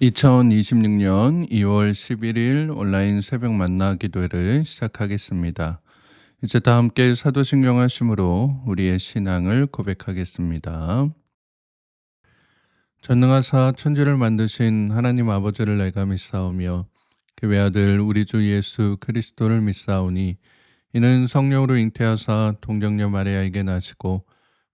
2026년 2월 11일 온라인 새벽 만나 기도회를 시작하겠습니다. 이제 다 함께 사도신경 하심으로 우리의 신앙을 고백하겠습니다. 전능하사 천지를 만드신 하나님 아버지를 내가 믿사오며 그 외아들 우리 주 예수 그리스도를 믿사오니 이는 성령으로 잉태하사 동정녀 마리아에게 나시고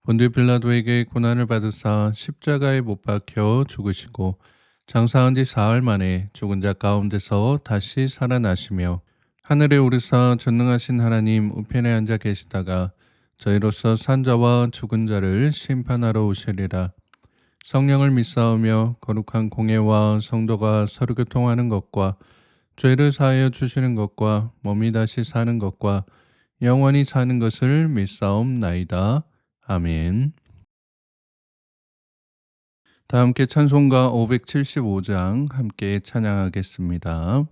본디 빌라도에게 고난을 받으사 십자가에 못 박혀 죽으시고 장사한 지 사흘 만에 죽은 자 가운데서 다시 살아나시며 하늘에 오르사 전능하신 하나님 우편에 앉아 계시다가 저희로서 산 자와 죽은 자를 심판하러 오시리라. 성령을 믿사오며 거룩한 공예와 성도가 서로 교통하는 것과 죄를 사하여 주시는 것과 몸이 다시 사는 것과 영원히 사는 것을 믿사옵나이다. 아멘. 다 함께 찬송가 575장 함께 찬양하겠습니다.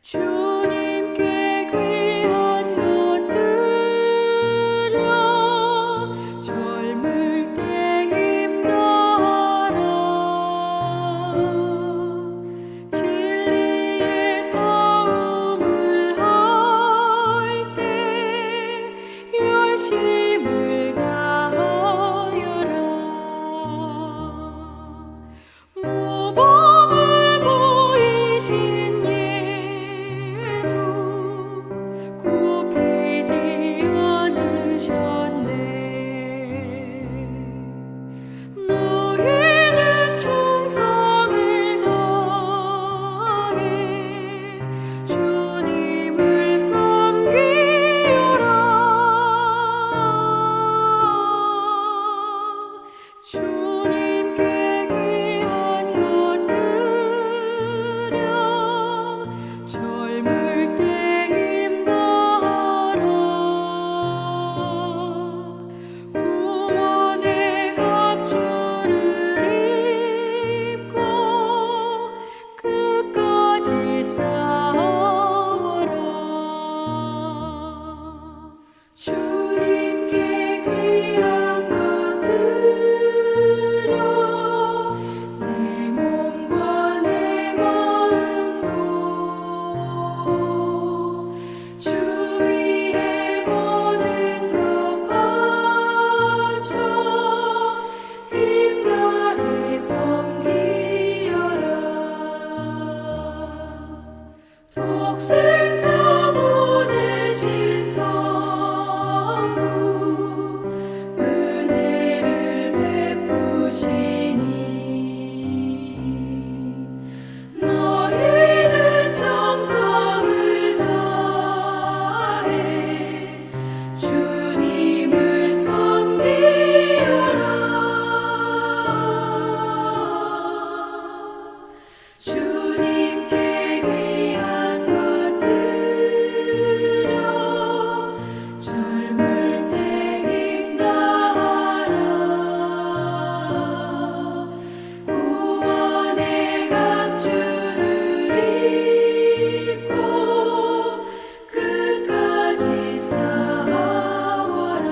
주님께 귀한 것들여 젊을 때 힘다하라. 진리의 싸움을 할 때 열심을 다하여라. 모범을 보이신 굽히지 않으셨네. 너희는 충성을 다해 주님을 섬기여라. 주님께 귀한 것들여 젊을 때 힘다하라. 구원의 갑주를 입고 끝까지 싸워라. 주님께 귀한 것들여 내 몸과 내 마음도 주 위에 모든 것 바쳐 힘다해 섬기여라. 독생자 보내신 성부 은혜를 베푸시니 너희는 정성을 다해 주님을 섬기여라. 주님께 귀한 것들여 젊을 때 힘다하라. 구원의 갑주를 입고 끝까지 싸워라.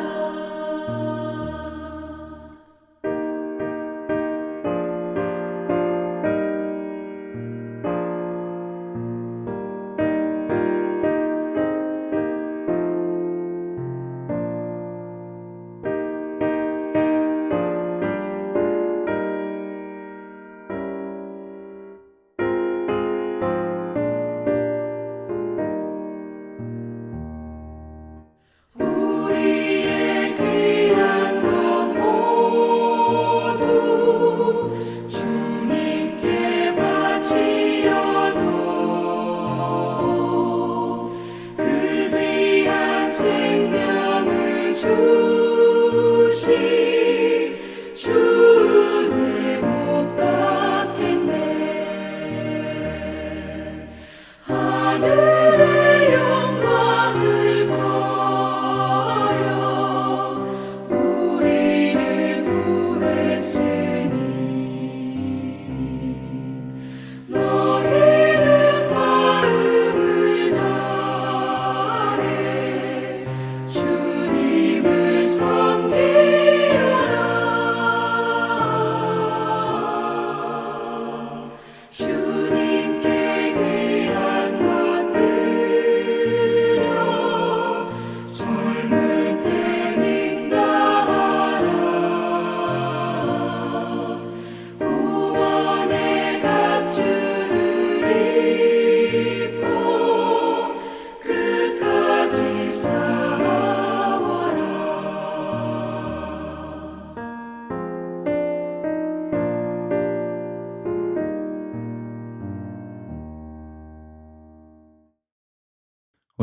우리의 귀한 것 모두 주님께 바치어도 그 귀한 생명을 주신 주 은혜 못 갚겠네. 하늘의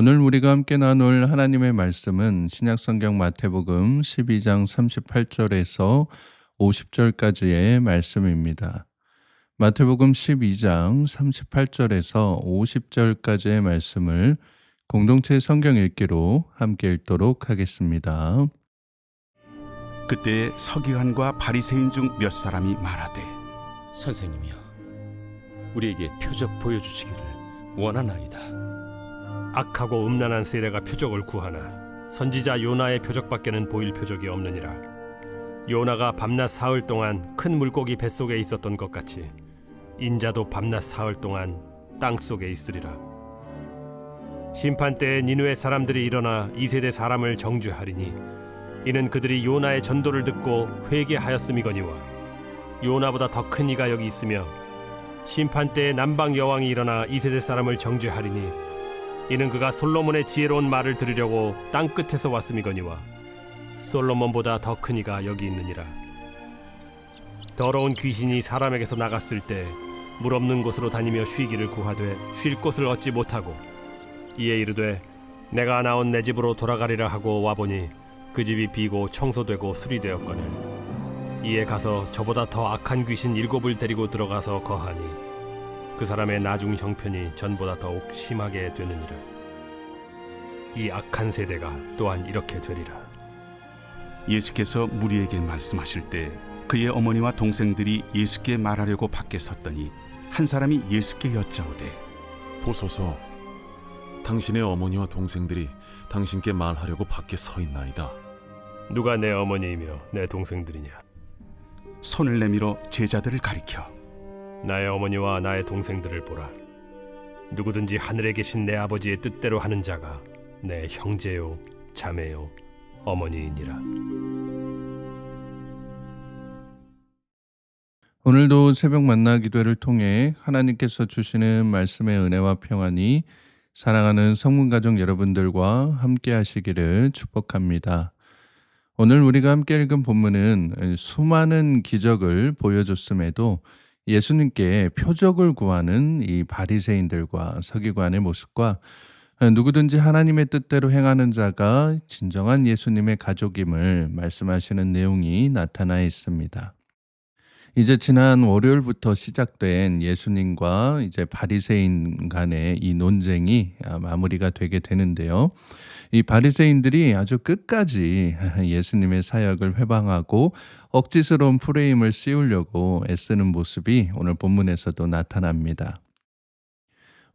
오늘 우리가 함께 나눌 하나님의 말씀은 신약성경 마태복음 12장 38절에서 50절까지의 말씀입니다. 마태복음 12장 38절에서 50절까지의 말씀을 공동체 성경 읽기로 함께 읽도록 하겠습니다. 그때 서기관과 바리새인 중 몇 사람이 말하되 선생님이여, 우리에게 표적 보여주시기를 원하나이다. 악하고 음란한 세대가 표적을 구하나 선지자 요나의 표적밖에는 보일 표적이 없느니라. 요나가 밤낮 사흘 동안 큰 물고기 뱃속에 있었던 것 같이 인자도 밤낮 사흘 동안 땅 속에 있으리라. 심판 때에 니느웨 사람들이 일어나 이 세대 사람을 정죄하리니 이는 그들이 요나의 전도를 듣고 회개하였음이거니와 요나보다 더 큰 이가 여기 있으며 심판 때에 남방 여왕이 일어나 이 세대 사람을 정죄하리니 이는 그가 솔로몬의 지혜로운 말을 들으려고 땅 끝에서 왔음이거니와 솔로몬보다 더 큰 이가 여기 있느니라. 더러운 귀신이 사람에게서 나갔을 때 물 없는 곳으로 다니며 쉬기를 구하되 쉴 곳을 얻지 못하고 이에 이르되 내가 나온 내 집으로 돌아가리라 하고 와보니 그 집이 비고 청소되고 수리되었거늘 이에 가서 저보다 더 악한 귀신 7을 데리고 들어가서 거하니 그 사람의 나중 형편이 전보다 더욱 심하게 되느니라. 이 악한 세대가 또한 이렇게 되리라. 예수께서 무리에게 말씀하실 때 그의 어머니와 동생들이 예수께 말하려고 밖에 섰더니 한 사람이 예수께 여짜오되 보소서, 당신의 어머니와 동생들이 당신께 말하려고 밖에 서 있나이다. 누가 내 어머니이며 내 동생들이냐? 손을 내밀어 제자들을 가리켜 나의 어머니와 나의 동생들을 보라. 누구든지 하늘에 계신 내 아버지의 뜻대로 하는 자가 내 형제요 자매요 어머니이니라. 오늘도 새벽 만나 기도회를 통해 하나님께서 주시는 말씀의 은혜와 평안이 사랑하는 성문가족 여러분들과 함께 하시기를 축복합니다. 오늘 우리가 함께 읽은 본문은 수많은 기적을 보여줬음에도 예수님께 표적을 구하는 이 바리새인들과 서기관의 모습과 누구든지 하나님의 뜻대로 행하는 자가 진정한 예수님의 가족임을 말씀하시는 내용이 나타나 있습니다. 이제 지난 월요일부터 시작된 예수님과 이제 바리새인 간의 이 논쟁이 마무리가 되게 되는데요. 이 바리새인들이 아주 끝까지 예수님의 사역을 회방하고 억지스러운 프레임을 씌우려고 애쓰는 모습이 오늘 본문에서도 나타납니다.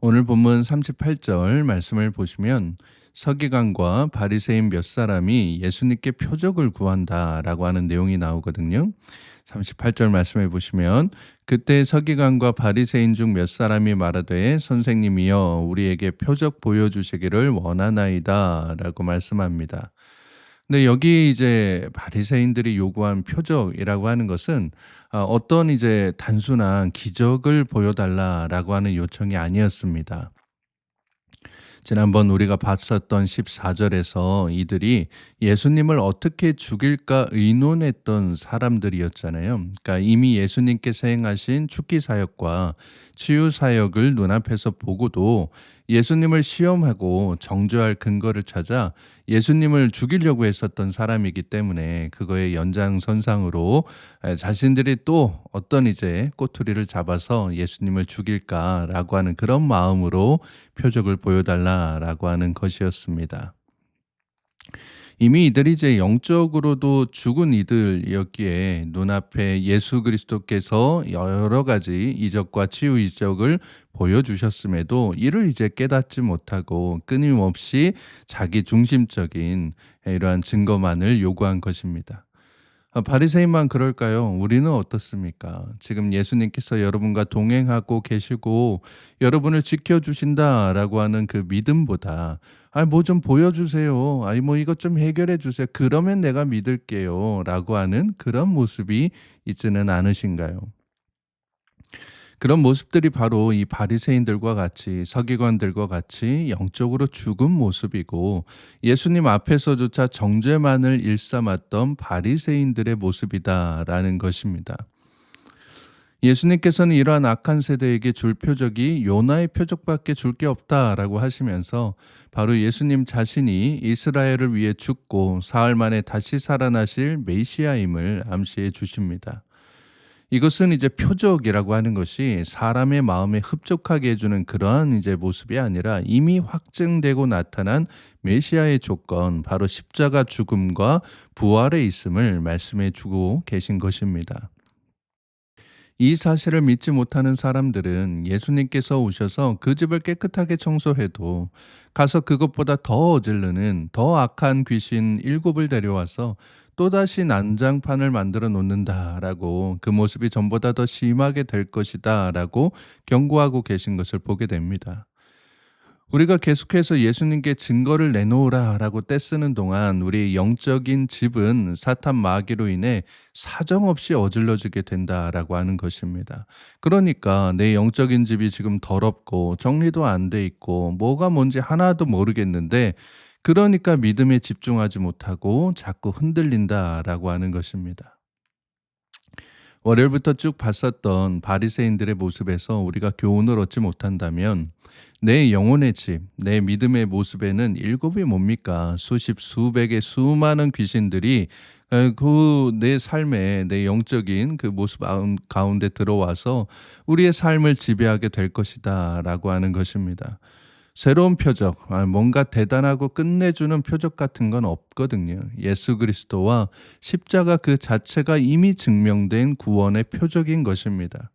오늘 본문 38절 말씀을 보시면 서기관과 바리새인 몇 사람이 예수님께 표적을 구한다라고 하는 내용이 나오거든요. 38절 말씀해 보시면 그때 서기관과 바리새인 중 몇 사람이 말하되 선생님이여 우리에게 표적 보여주시기를 원하나이다 라고 말씀합니다. 근데 여기 이제 바리새인들이 요구한 표적이라고 하는 것은 어떤 이제 단순한 기적을 보여달라라고 하는 요청이 아니었습니다. 지난번 우리가 봤었던 14절에서 이들이 예수님을 어떻게 죽일까 의논했던 사람들이었잖아요. 그러니까 이미 예수님께서 행하신 축기 사역과 치유 사역을 눈앞에서 보고도 예수님을 시험하고 정죄할 근거를 찾아 예수님을 죽이려고 했었던 사람이기 때문에 그거의 연장선상으로 자신들이 또 어떤 이제 꼬투리를 잡아서 예수님을 죽일까라고 하는 그런 마음으로 표적을 보여달라라고 하는 것이었습니다. 이미 이들이 이제 영적으로도 죽은 이들이었기에 눈앞에 예수 그리스도께서 여러 가지 이적과 치유 이적을 보여주셨음에도 이를 이제 깨닫지 못하고 끊임없이 자기 중심적인 이러한 증거만을 요구한 것입니다. 바리새인만 그럴까요? 우리는 어떻습니까? 지금 예수님께서 여러분과 동행하고 계시고 여러분을 지켜주신다라고 하는 그 믿음보다 뭐 좀 보여주세요. 뭐 이것 좀 해결해 주세요. 그러면 내가 믿을게요. 라고 하는 그런 모습이 있지는 않으신가요? 그런 모습들이 바로 이 바리새인들과 같이 서기관들과 같이 영적으로 죽은 모습이고 예수님 앞에서조차 정죄만을 일삼았던 바리새인들의 모습이다라는 것입니다. 예수님께서는 이러한 악한 세대에게 줄 표적이 요나의 표적밖에 줄 게 없다라고 하시면서 바로 예수님 자신이 이스라엘을 위해 죽고 사흘 만에 다시 살아나실 메시아임을 암시해 주십니다. 이것은 이제 표적이라고 하는 것이 사람의 마음에 흡족하게 해주는 그러한 이제 모습이 아니라 이미 확증되고 나타난 메시아의 조건, 바로 십자가 죽음과 부활에 있음을 말씀해 주고 계신 것입니다. 이 사실을 믿지 못하는 사람들은 예수님께서 오셔서 그 집을 깨끗하게 청소해도 가서 그것보다 더 어질르는 더 악한 귀신 7을 데려와서 또다시 난장판을 만들어 놓는다라고, 그 모습이 전보다 더 심하게 될 것이다라고 경고하고 계신 것을 보게 됩니다. 우리가 계속해서 예수님께 증거를 내놓으라라고 떼쓰는 동안 우리 영적인 집은 사탄 마귀로 인해 사정없이 어질러지게 된다라고 하는 것입니다. 그러니까 내 영적인 집이 지금 더럽고 정리도 안 돼 있고 뭐가 뭔지 하나도 모르겠는데, 그러니까 믿음에 집중하지 못하고 자꾸 흔들린다라고 하는 것입니다. 월요일부터 쭉 봤었던 바리새인들의 모습에서 우리가 교훈을 얻지 못한다면 내 영혼의 집, 내 믿음의 모습에는 7이 뭡니까? 수십, 수백의 수많은 귀신들이 그 내 삶에, 내 영적인 그 모습 가운데 들어와서 우리의 삶을 지배하게 될 것이다 라고 하는 것입니다. 새로운 표적, 뭔가 대단하고 끝내주는 표적 같은 건 없거든요. 예수 그리스도와 십자가 그 자체가 이미 증명된 구원의 표적인 것입니다.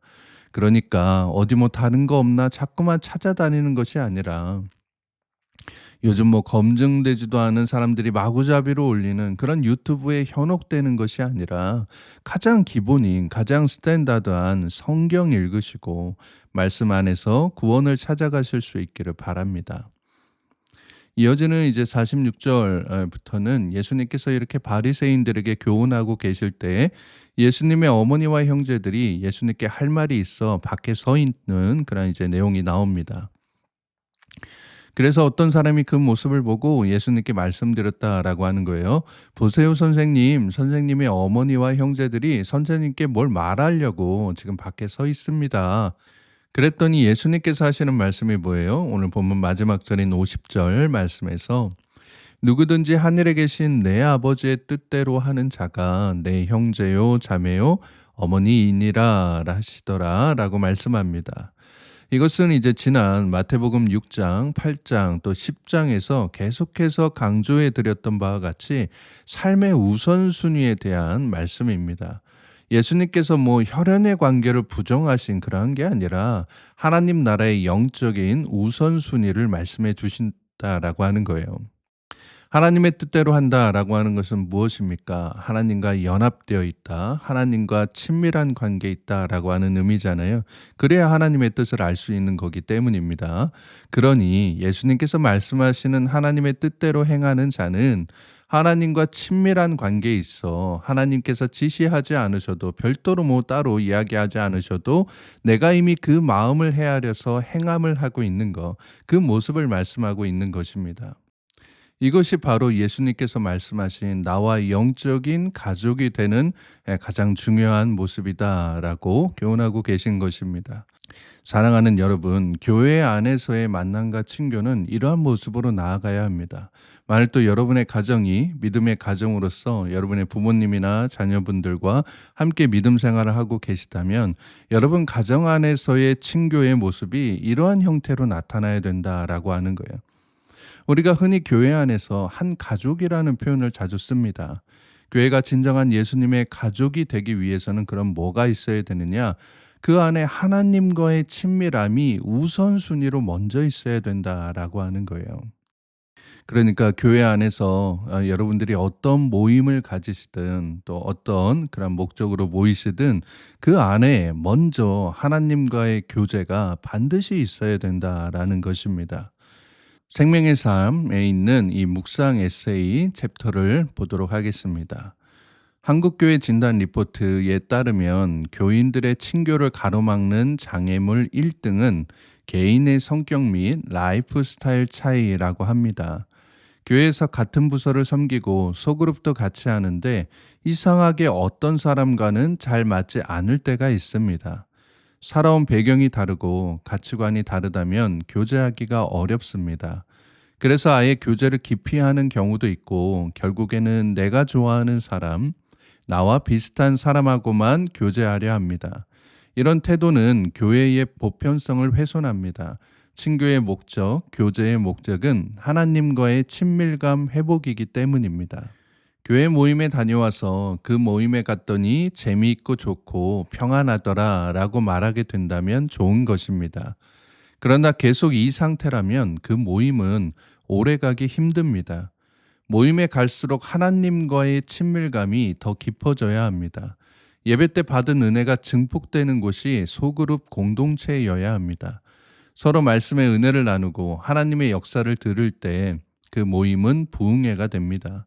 그러니까 어디 뭐 다른 거 없나 자꾸만 찾아다니는 것이 아니라, 요즘 뭐 검증되지도 않은 사람들이 마구잡이로 올리는 그런 유튜브에 현혹되는 것이 아니라 가장 기본인, 가장 스탠다드한 성경 읽으시고 말씀 안에서 구원을 찾아가실 수 있기를 바랍니다. 이어지는 이제 46절부터는 예수님께서 이렇게 바리새인들에게 교훈하고 계실 때 예수님의 어머니와 형제들이 예수님께 할 말이 있어 밖에 서 있는 그런 이제 내용이 나옵니다. 그래서 어떤 사람이 그 모습을 보고 예수님께 말씀드렸다라고 하는 거예요. 보세요 선생님, 선생님의 어머니와 형제들이 선생님께 뭘 말하려고 지금 밖에 서 있습니다. 그랬더니 예수님께서 하시는 말씀이 뭐예요? 오늘 본문 마지막 절인 50절 말씀에서 누구든지 하늘에 계신 내 아버지의 뜻대로 하는 자가 내 형제요 자매요 어머니이니라 하시더라 라고 말씀합니다. 이것은 이제 지난 마태복음 6장, 8장 또 10장에서 계속해서 강조해 드렸던 바와 같이 삶의 우선순위에 대한 말씀입니다. 예수님께서 뭐 혈연의 관계를 부정하신 그러한 게 아니라 하나님 나라의 영적인 우선순위를 말씀해 주신다라고 하는 거예요. 하나님의 뜻대로 한다라고 하는 것은 무엇입니까? 하나님과 연합되어 있다, 하나님과 친밀한 관계에 있다라고 하는 의미잖아요. 그래야 하나님의 뜻을 알 수 있는 거기 때문입니다. 그러니 예수님께서 말씀하시는 하나님의 뜻대로 행하는 자는 하나님과 친밀한 관계에 있어 하나님께서 지시하지 않으셔도, 별도로 뭐 따로 이야기하지 않으셔도 내가 이미 그 마음을 헤아려서 행함을 하고 있는 것, 그 모습을 말씀하고 있는 것입니다. 이것이 바로 예수님께서 말씀하신 나와 영적인 가족이 되는 가장 중요한 모습이다라고 교훈하고 계신 것입니다. 사랑하는 여러분, 교회 안에서의 만남과 친교는 이러한 모습으로 나아가야 합니다. 만일 또 여러분의 가정이 믿음의 가정으로서 여러분의 부모님이나 자녀분들과 함께 믿음 생활을 하고 계시다면 여러분 가정 안에서의 친교의 모습이 이러한 형태로 나타나야 된다라고 하는 거예요. 우리가 흔히 교회 안에서 한 가족이라는 표현을 자주 씁니다. 교회가 진정한 예수님의 가족이 되기 위해서는 그럼 뭐가 있어야 되느냐? 그 안에 하나님과의 친밀함이 우선순위로 먼저 있어야 된다라고 하는 거예요. 그러니까 교회 안에서 여러분들이 어떤 모임을 가지시든 또 어떤 그런 목적으로 모이시든 그 안에 먼저 하나님과의 교제가 반드시 있어야 된다라는 것입니다. 생명의 삶에 있는 이 묵상 에세이 챕터를 보도록 하겠습니다. 한국교회 진단 리포트에 따르면 교인들의 친교를 가로막는 장애물 1등은 개인의 성격 및 라이프 스타일 차이라고 합니다. 교회에서 같은 부서를 섬기고 소그룹도 같이 하는데 이상하게 어떤 사람과는 잘 맞지 않을 때가 있습니다. 살아온 배경이 다르고 가치관이 다르다면 교제하기가 어렵습니다. 그래서 아예 교제를 기피하는 경우도 있고 결국에는 내가 좋아하는 사람, 나와 비슷한 사람하고만 교제하려 합니다. 이런 태도는 교회의 보편성을 훼손합니다. 친교의 목적, 교제의 목적은 하나님과의 친밀감 회복이기 때문입니다. 교회 모임에 다녀와서 그 모임에 갔더니 재미있고 좋고 평안하더라 라고 말하게 된다면 좋은 것입니다. 그러나 계속 이 상태라면 그 모임은 오래가기 힘듭니다. 모임에 갈수록 하나님과의 친밀감이 더 깊어져야 합니다. 예배 때 받은 은혜가 증폭되는 곳이 소그룹 공동체여야 합니다. 서로 말씀의 은혜를 나누고 하나님의 역사를 들을 때 그 모임은 부흥회가 됩니다.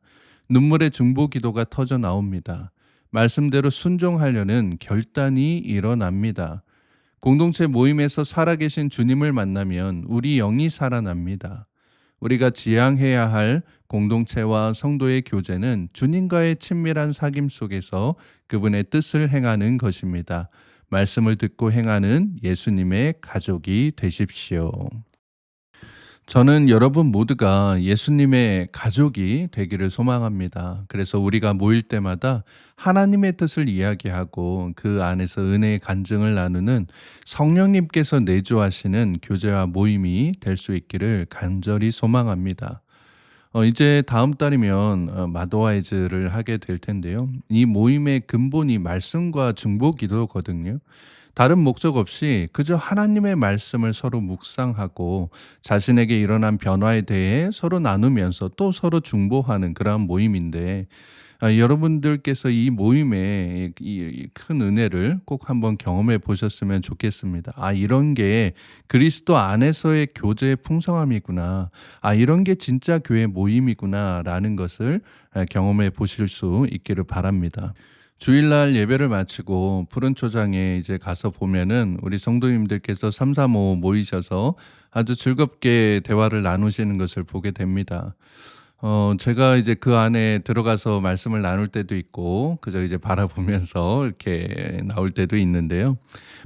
눈물의 중보 기도가 터져 나옵니다. 말씀대로 순종하려는 결단이 일어납니다. 공동체 모임에서 살아계신 주님을 만나면 우리 영이 살아납니다. 우리가 지향해야 할 공동체와 성도의 교제는 주님과의 친밀한 사귐 속에서 그분의 뜻을 행하는 것입니다. 말씀을 듣고 행하는 예수님의 가족이 되십시오. 저는 여러분 모두가 예수님의 가족이 되기를 소망합니다. 그래서 우리가 모일 때마다 하나님의 뜻을 이야기하고 그 안에서 은혜의 간증을 나누는 성령님께서 내주하시는 교제와 모임이 될 수 있기를 간절히 소망합니다. 이제 다음 달이면 마도와이즈를 하게 될 텐데요. 이 모임의 근본이 말씀과 중보 기도거든요. 다른 목적 없이 그저 하나님의 말씀을 서로 묵상하고 자신에게 일어난 변화에 대해 서로 나누면서 또 서로 중보하는 그러한 모임인데 여러분들께서 이 모임의 이 큰 은혜를 꼭 한번 경험해 보셨으면 좋겠습니다. 이런 게 그리스도 안에서의 교제의 풍성함이구나. 이런 게 진짜 교회 모임이구나라는 것을 경험해 보실 수 있기를 바랍니다. 주일날 예배를 마치고 푸른 초장에 이제 가서 보면은 우리 성도님들께서 3, 4, 5 모이셔서 아주 즐겁게 대화를 나누시는 것을 보게 됩니다. 제가 이제 그 안에 들어가서 말씀을 나눌 때도 있고 그저 이제 바라보면서 이렇게 나올 때도 있는데요.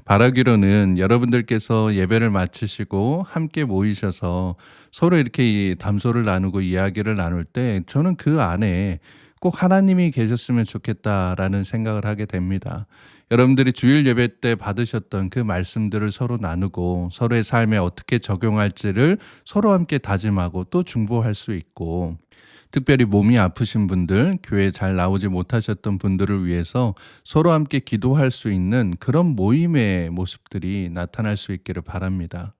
바라기로는 여러분들께서 예배를 마치시고 함께 모이셔서 서로 이렇게 이 담소를 나누고 이야기를 나눌 때 저는 그 안에 꼭 하나님이 계셨으면 좋겠다라는 생각을 하게 됩니다. 여러분들이 주일 예배 때 받으셨던 그 말씀들을 서로 나누고 서로의 삶에 어떻게 적용할지를 서로 함께 다짐하고 또 중보할 수 있고 특별히 몸이 아프신 분들, 교회에 잘 나오지 못하셨던 분들을 위해서 서로 함께 기도할 수 있는 그런 모임의 모습들이 나타날 수 있기를 바랍니다.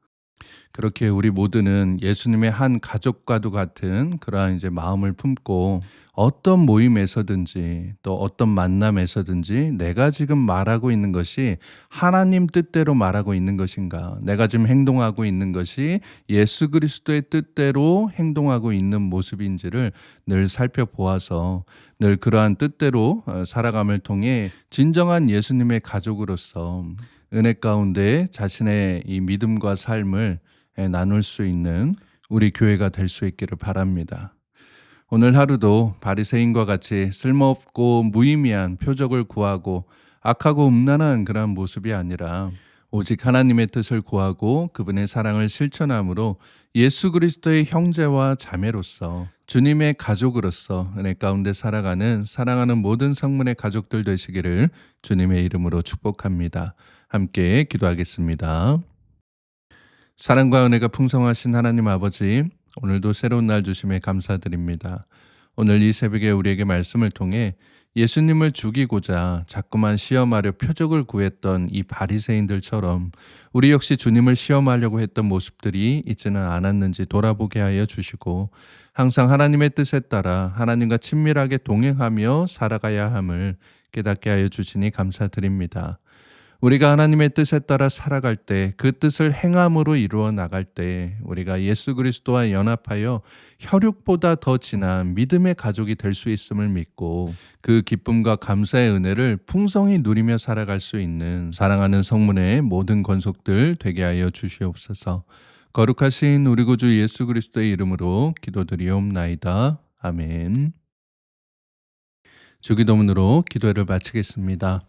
그렇게 우리 모두는 예수님의 한 가족과도 같은 그러한 이제 마음을 품고 어떤 모임에서든지 또 어떤 만남에서든지 내가 지금 말하고 있는 것이 하나님 뜻대로 말하고 있는 것인가, 내가 지금 행동하고 있는 것이 예수 그리스도의 뜻대로 행동하고 있는 모습인지를 늘 살펴보아서 늘 그러한 뜻대로 살아감을 통해 진정한 예수님의 가족으로서 은혜 가운데 자신의 이 믿음과 삶을 나눌 수 있는 우리 교회가 될 수 있기를 바랍니다. 오늘 하루도 바리새인과 같이 쓸모없고 무의미한 표적을 구하고 악하고 음란한 그런 모습이 아니라 오직 하나님의 뜻을 구하고 그분의 사랑을 실천함으로 예수 그리스도의 형제와 자매로서 주님의 가족으로서 은혜 가운데 살아가는 사랑하는 모든 성문의 가족들 되시기를 주님의 이름으로 축복합니다. 함께 기도하겠습니다. 사랑과 은혜가 풍성하신 하나님 아버지, 오늘도 새로운 날 주심에 감사드립니다. 오늘 이 새벽에 우리에게 말씀을 통해 예수님을 죽이고자 자꾸만 시험하려 표적을 구했던 이 바리새인들처럼 우리 역시 주님을 시험하려고 했던 모습들이 있지는 않았는지 돌아보게 하여 주시고 항상 하나님의 뜻에 따라 하나님과 친밀하게 동행하며 살아가야 함을 깨닫게 하여 주시니 감사드립니다. 우리가 하나님의 뜻에 따라 살아갈 때 그 뜻을 행함으로 이루어 나갈 때 우리가 예수 그리스도와 연합하여 혈육보다 더 진한 믿음의 가족이 될 수 있음을 믿고 그 기쁨과 감사의 은혜를 풍성히 누리며 살아갈 수 있는 사랑하는 성문의 모든 권속들 되게 하여 주시옵소서. 거룩하신 우리 구주 예수 그리스도의 이름으로 기도드리옵나이다. 아멘. 주기도문으로 기도를 마치겠습니다.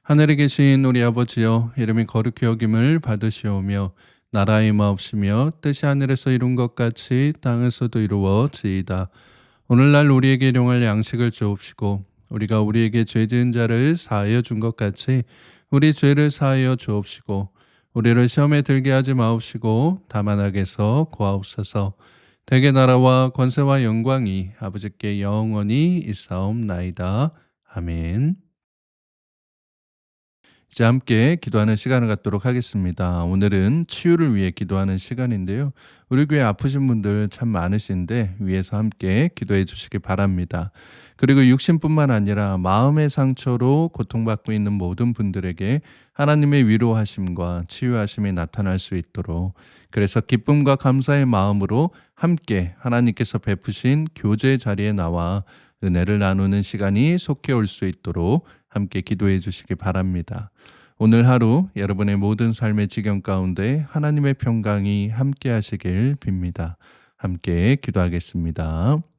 하늘에 계신 우리 아버지여, 이름이 거룩히 여김을 받으시오며 나라의 마옵시며 뜻이 하늘에서 이룬 것 같이 땅에서도 이루어지이다. 오늘날 우리에게 일용할 양식을 주옵시고 우리가 우리에게 죄 지은 자를 사하여 준 것 같이 우리 죄를 사하여 주옵시고 우리를 시험에 들게 하지 마옵시고 다만 악에서 구하옵소서. 대개 나라와 권세와 영광이 아버지께 영원히 있사옵나이다. 아멘. 이제 함께 기도하는 시간을 갖도록 하겠습니다. 오늘은 치유를 위해 기도하는 시간인데요. 우리 교회 아프신 분들 참 많으신데 위에서 함께 기도해 주시기 바랍니다. 그리고 육신뿐만 아니라 마음의 상처로 고통받고 있는 모든 분들에게 하나님의 위로하심과 치유하심이 나타날 수 있도록, 그래서 기쁨과 감사의 마음으로 함께 하나님께서 베푸신 교제 자리에 나와 은혜를 나누는 시간이 속히 올 수 있도록 함께 기도해 주시기 바랍니다. 오늘 하루 여러분의 모든 삶의 지경 가운데 하나님의 평강이 함께 하시길 빕니다. 함께 기도하겠습니다.